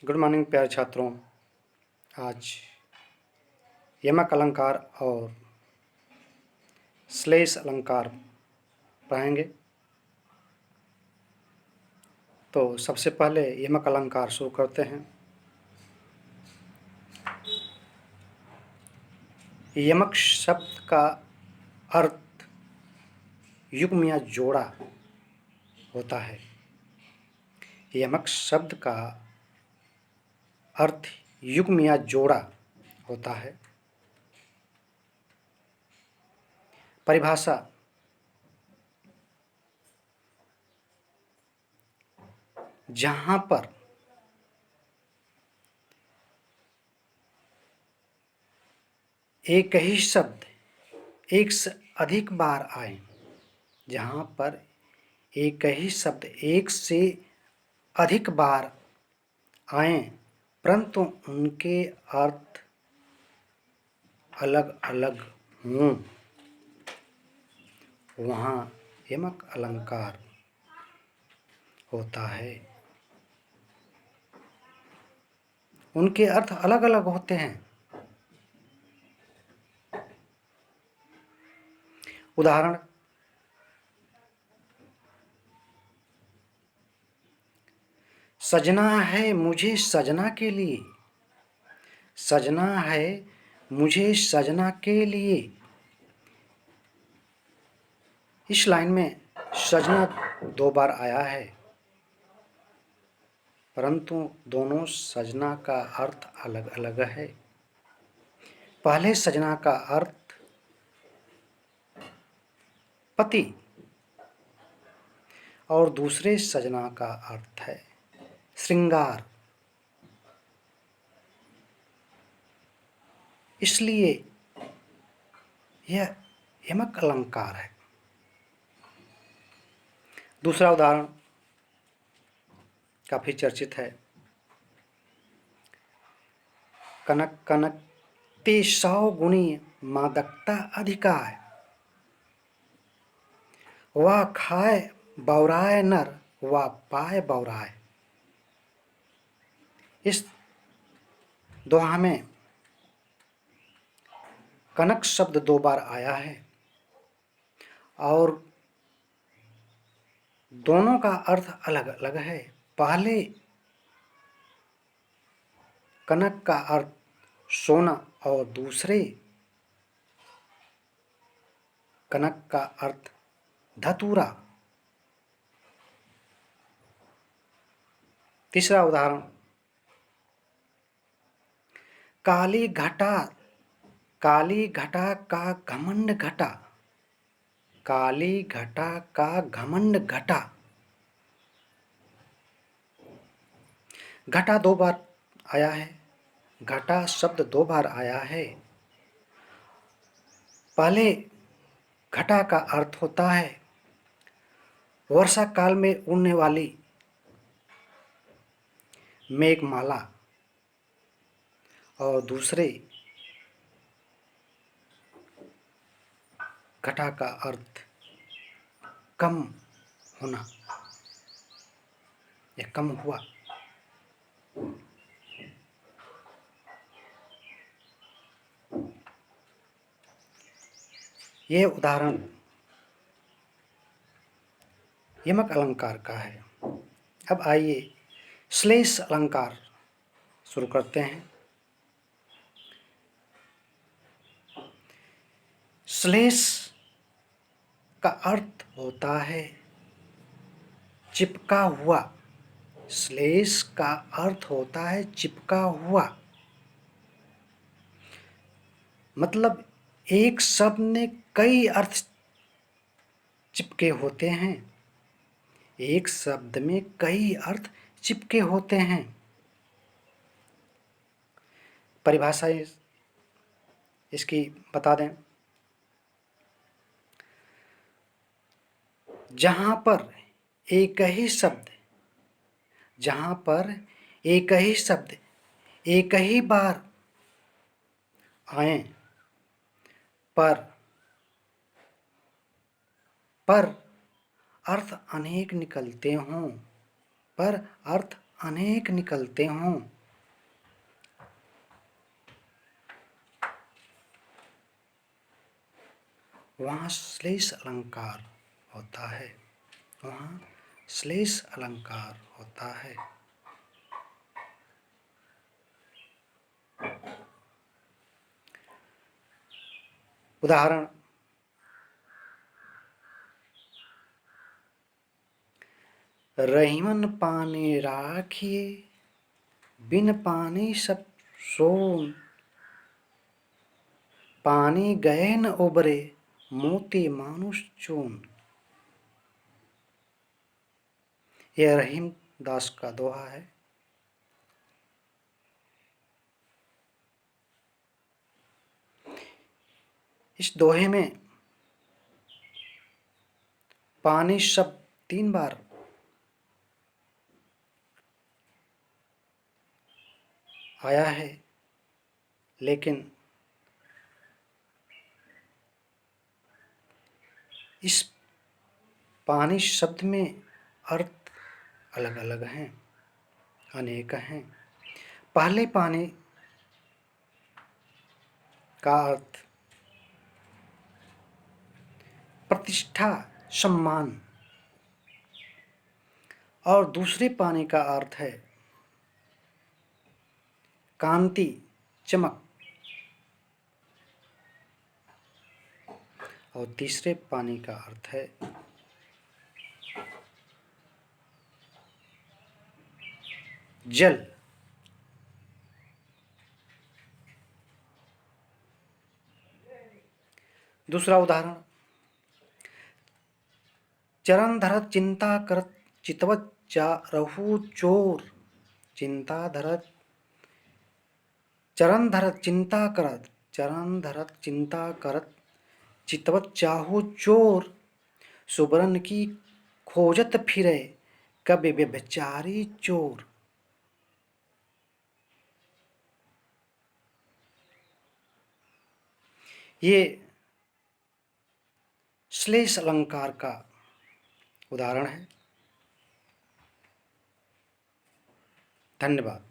Good morning प्यारे छात्रों। आज यमक अलंकार और श्लेष अलंकार पढ़ेंगे। तो सबसे पहले यमक अलंकार शुरू करते हैं। यमक शब्द का अर्थ युग्म या जोड़ा होता है। यमक शब्द का अर्थ युग्म या जोड़ा होता है। परिभाषा: जहाँ पर एक ही शब्द एक से अधिक बार आए, जहाँ पर एक ही शब्द एक से अधिक बार आए परंतु उनके अर्थ अलग अलग हों, वहाँ यमक अलंकार होता है। उनके अर्थ अलग अलग होते हैं। उदाहरण: सजना है मुझे सजना के लिए, सजना है मुझे सजना के लिए। इस लाइन में सजना 2 बार आया है, परंतु दोनों सजना का अर्थ अलग अलग है। पहले सजना का अर्थ पति और दूसरे सजना का अर्थ है श्रृंगार। इसलिए यह यमक अलंकार है। दूसरा उदाहरण काफी चर्चित है। कनक कनक ते 100 गुणी मादकता अधिका है, वह खाए बौराए नर व पाए बौराए। इस दोहा में कनक शब्द 2 बार आया है और दोनों का अर्थ अलग अलग है। पहले कनक का अर्थ सोना और दूसरे कनक का अर्थ धतूरा। तीसरा उदाहरण: काली घटा का घमंड घटा, काली घटा का घमंड घटा। घटा 2 बार आया है। घटा शब्द 2 बार आया है। पहले घटा का अर्थ होता है वर्षा काल में उड़ने वाली मेघमाला और दूसरे घटा का अर्थ कम होना या कम हुआ। यह उदाहरण यमक अलंकार का है। अब आइए श्लेष अलंकार शुरू करते हैं। श्लेष का अर्थ होता है चिपका हुआ। श्लेष का अर्थ होता है चिपका हुआ, मतलब एक शब्द में कई अर्थ चिपके होते हैं। एक शब्द में कई अर्थ चिपके होते हैं। परिभाषा इसकी बता दें। जहाँ पर एक ही शब्द एक ही बार आए पर अर्थ अनेक निकलते हों, अनेक निकलते हों, वहाँ श्लेष अलंकार होता है, वहाँ श्लेष अलंकार होता है। उदाहरण, रहीमन पानी राखिए, बिन पानी सब सोन, पानी गए न उबरे, मोती मानुष चून। यह रहीम दास का दोहा है। इस दोहे में पानी शब्द 3 बार आया है, लेकिन इस पानी शब्द में अर्थ अलग अलग हैं, अनेक हैं। पहले पानी का अर्थ प्रतिष्ठा, सम्मान, और दूसरे पानी का अर्थ है कांति, चमक, और तीसरे पानी का अर्थ है जल। दूसरा उदाहरण, चरण धरत चिंता करत, चितवत चारहु चोर। चिंता धरत, चरण धरत चिंता करत, चरण धरत चिंता करत, चितवत चाहु चोर। सुबरन की खोजत फिरे, कभी व्यभिचारी चोर। ये श्लेष अलंकार का उदाहरण है। धन्यवाद।